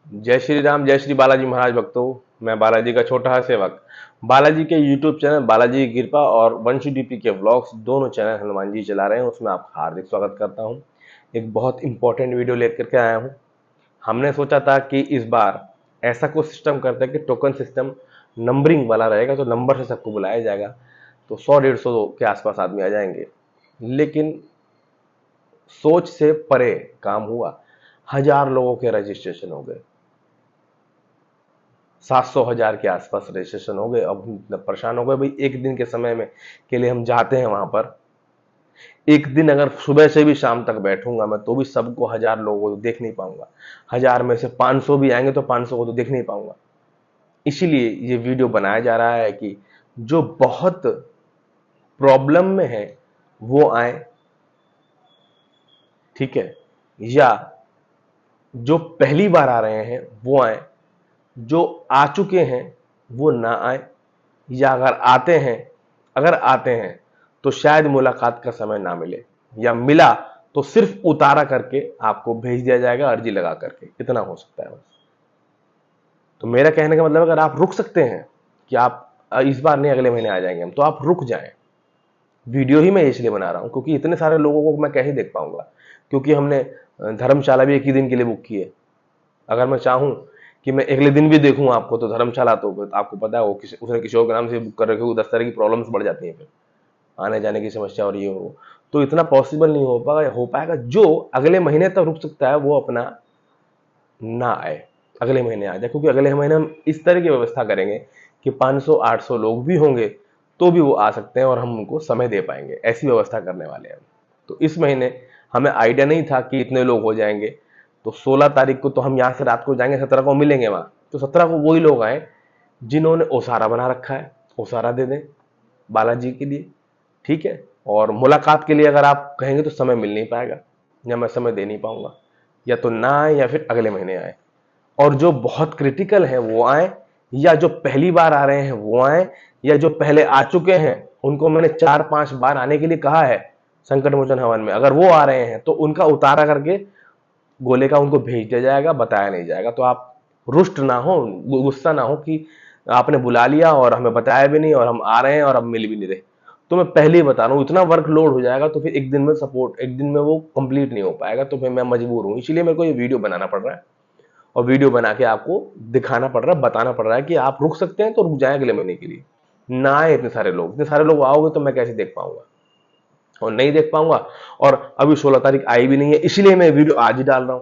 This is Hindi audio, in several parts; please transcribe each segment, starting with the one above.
जय श्री राम, जय श्री बालाजी महाराज भक्तों। मैं बालाजी का छोटा सा सेवक। बालाजी के यूट्यूब चैनल बालाजी की कृपा और वंशी डीपी के व्लॉग्स दोनों चैनल हनुमान जी चला रहे हैं, उसमें आपका हार्दिक स्वागत करता हूं। एक बहुत इंपॉर्टेंट वीडियो लेकर के आया हूं। हमने सोचा था कि इस बार ऐसा कुछ सिस्टम करते हैं कि टोकन सिस्टम नंबरिंग वाला रहेगा, तो नंबर से सबको बुलाया जाएगा, तो 100-150 के आसपास आदमी आ जाएंगे। लेकिन सोच से परे काम हुआ। 1000 लोगों के रजिस्ट्रेशन हो गए, 700-1000 के आसपास रजिस्ट्रेशन हो गए। अब हम इतना परेशान हो गए भाई, एक दिन के समय में के लिए हम जाते हैं वहां पर। एक दिन अगर सुबह से भी शाम तक बैठूंगा मैं, तो भी सबको 1000 लोगों को तो देख नहीं पाऊंगा। 1000 में से 500 भी आएंगे तो 500 को तो देख नहीं पाऊंगा। इसीलिए ये वीडियो बनाया जा रहा है कि जो बहुत प्रॉब्लम में है वो आए, ठीक है, या जो पहली बार आ रहे हैं वो आए, जो आ चुके हैं वो ना आए, या अगर आते हैं तो शायद मुलाकात का समय ना मिले, या मिला तो सिर्फ उतारा करके आपको भेज दिया जाएगा अर्जी लगा करके। इतना हो सकता है बस। तो मेरा कहने का मतलब, अगर आप रुक सकते हैं कि आप इस बार नहीं अगले महीने आ जाएंगे हम, तो आप रुक जाएं। वीडियो ही मैं इसलिए बना रहा हूं क्योंकि इतने सारे लोगों को मैं कैसे देख पाऊंगा, क्योंकि हमने धर्मशाला भी एक ही दिन के लिए बुक की है। अगर मैं चाहूं कि मैं अगले दिन भी देखूं आपको, तो धर्मशाला तो आपको पता है वो उसने किसी और के नाम से बुक कर रखे हो, 10 तरह की प्रॉब्लम्स बढ़ जाती हैं, फिर आने जाने की समस्या और ये हो, तो इतना पॉसिबल नहीं हो पाएगा। जो अगले महीने तक रुक सकता है वो अपना ना आए, अगले महीने आ जाए, क्योंकि अगले महीने हम इस तरह की व्यवस्था करेंगे कि 500-800 लोग भी होंगे तो भी वो आ सकते हैं और हम उनको समय दे पाएंगे। ऐसी व्यवस्था करने वाले हैं हम। तो इस महीने हमें आइडिया नहीं था कि इतने लोग हो जाएंगे, तो 16 तारीख को तो हम यहाँ से रात को जाएंगे, 17 को मिलेंगे वहां। तो 17 को वही लोग आए जिन्होंने ओसारा बना रखा है, ओसारा दे दें बालाजी के लिए, ठीक है। और मुलाकात के लिए अगर आप कहेंगे तो समय मिल नहीं पाएगा, या मैं समय दे नहीं पाऊंगा, या तो ना आए या फिर अगले महीने आए। और जो बहुत क्रिटिकल है वो आए, या जो पहली बार आ रहे हैं वो आए, या जो पहले आ चुके हैं उनको मैंने 4-5 बार आने के लिए कहा है संकट मोचन हवन में, अगर वो आ रहे हैं तो उनका उतारा करके गोले का उनको भेज दिया जाएगा, बताया नहीं जाएगा। तो आप रुष्ट ना हो, गुस्सा ना हो कि आपने बुला लिया और हमें बताया भी नहीं और हम आ रहे हैं और अब मिल भी नहीं रहे। तो मैं पहले ही बता रहा हूँ, इतना वर्कलोड हो जाएगा तो फिर एक दिन में वो कंप्लीट नहीं हो पाएगा। तो फिर मैं मजबूर हूँ, इसीलिए मेरे को ये वीडियो बनाना पड़ रहा है, और वीडियो बना के आपको दिखाना पड़ रहा है, बताना पड़ रहा है कि आप रुक सकते हैं तो रुक जाए अगले महीने के लिए। ना आए इतने सारे लोग आओगे तो मैं कैसे देख पाऊंगा, और नहीं देख पाऊंगा। और अभी 16 तारीख आई भी नहीं है, इसलिए मैं वीडियो आज ही डाल रहा हूं।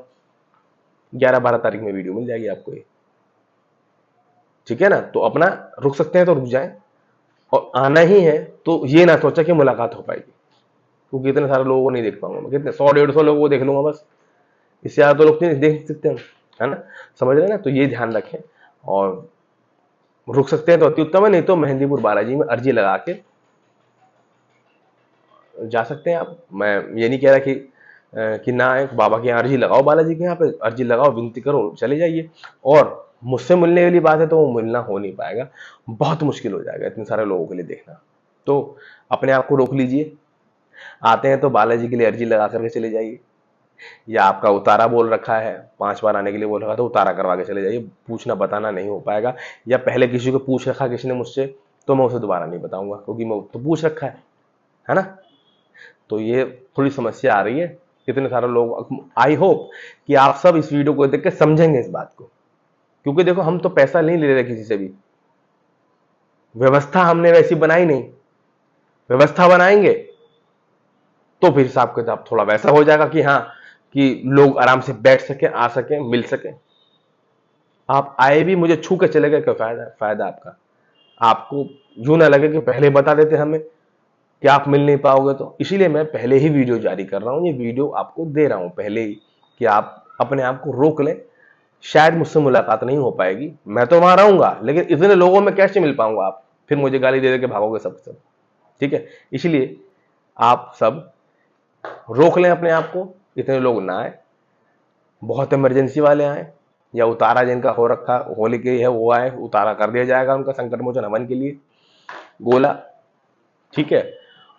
11-12 तारीख में वीडियो मिल जाएगी आपको ये, ठीक है ना। तो अपना रुक सकते हैं तो रुक जाएं, और आना ही है तो ये ना सोचा कि मुलाकात हो पाएगी, क्योंकि इतने सारे लोगों को नहीं देख पाऊंगा मैं। कितने 100-150 लोगों को देख लूंगा बस, इससे ज्यादा तो लोग नहीं देख सकते हम, है ना। समझ रहे हैं ना। तो ये ध्यान रखें, और रुक सकते हैं तो अति उत्तम है, नहीं तो मेहंदीपुर बालाजी में अर्जी लगा के जा सकते हैं आप। मैं ये नहीं कह रहा कि ना आए, बाबा के यहाँ अर्जी लगाओ, बालाजी के यहाँ पे अर्जी लगाओ, विनती करो, चले जाइए। और मुझसे मिलने वाली बात है तो वो मिलना हो नहीं पाएगा, बहुत मुश्किल हो जाएगा इतने सारे लोगों के लिए देखना। तो अपने आप को रोक लीजिए। आते हैं तो बालाजी के लिए अर्जी लगा करके चले जाइए, या आपका उतारा बोल रखा है, 5 बार आने के लिए बोल रखा, तो उतारा करवा के चले जाइए। पूछना बताना नहीं हो पाएगा, या पहले किसी को पूछ रखा किसी ने मुझसे, तो मैं उसे दोबारा नहीं बताऊंगा, क्योंकि मैं तो पूछ रखा है ना। तो ये थोड़ी समस्या आ रही है, इतने सारे लोग। आई होप कि आप सब इस वीडियो को देख के समझेंगे इस बात को, क्योंकि देखो हम तो पैसा नहीं ले रहे किसी से भी, व्यवस्था हमने वैसी बनाई नहीं। व्यवस्था बनाएंगे तो फिर हिसाब किताब थोड़ा वैसा हो जाएगा कि हाँ, कि लोग आराम से बैठ सके, आ सके, मिल सके। आप आए भी, मुझे छू के चले गए, क्या फायदा आपका। आपको यूं ना लगे कि पहले बता देते हमें कि आप मिल नहीं पाओगे। तो इसीलिए मैं पहले ही वीडियो जारी कर रहा हूं, ये वीडियो आपको दे रहा हूं पहले ही, कि आप अपने आप को रोक लें। शायद मुझसे मुलाकात नहीं हो पाएगी, मैं तो वहां रहूंगा, लेकिन इतने लोगों में कैसे मिल पाऊंगा, आप फिर मुझे गाली दे दे के भागोगे सब। ठीक है, इसलिए आप सब रोक लें अपने आप को, इतने लोग ना आए। बहुत इमरजेंसी वाले आए, या उतारा जिनका हो रखा होली के है वो आए, उतारा कर दिया जाएगा उनका संकट मोचन हवन के लिए गोला, ठीक है।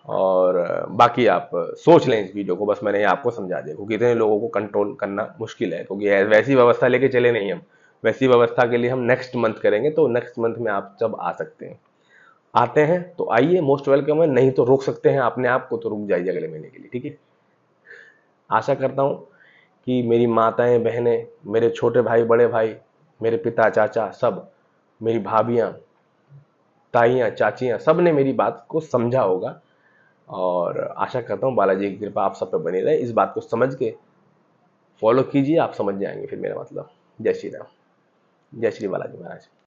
और बाकी आप सोच लें इस वीडियो को, बस मैंने आपको समझा दिया, क्योंकि इतने लोगों को कंट्रोल करना मुश्किल है, क्योंकि वैसी व्यवस्था लेके चले नहीं हम। वैसी व्यवस्था के लिए हम नेक्स्ट मंथ करेंगे, तो नेक्स्ट मंथ में आप जब आ सकते हैं, आते हैं तो आइए, मोस्ट वेलकम है। नहीं तो रोक सकते हैं अपने आप को, तो रुक जाइए अगले महीने के लिए, ठीक है। आशा करता हूँ कि मेरी माताएं, बहनें, मेरे छोटे भाई, बड़े भाई, मेरे पिता, चाचा, सब, मेरी भाभियाँ, ताइयाँ, चाचियाँ, सब ने मेरी बात को समझा होगा। और आशा करता हूँ बालाजी की कृपा आप सब पे बनी रहे। इस बात को समझ के फॉलो कीजिए, आप समझ जाएंगे फिर मेरा मतलब। जय श्री राम, जय श्री बालाजी महाराज।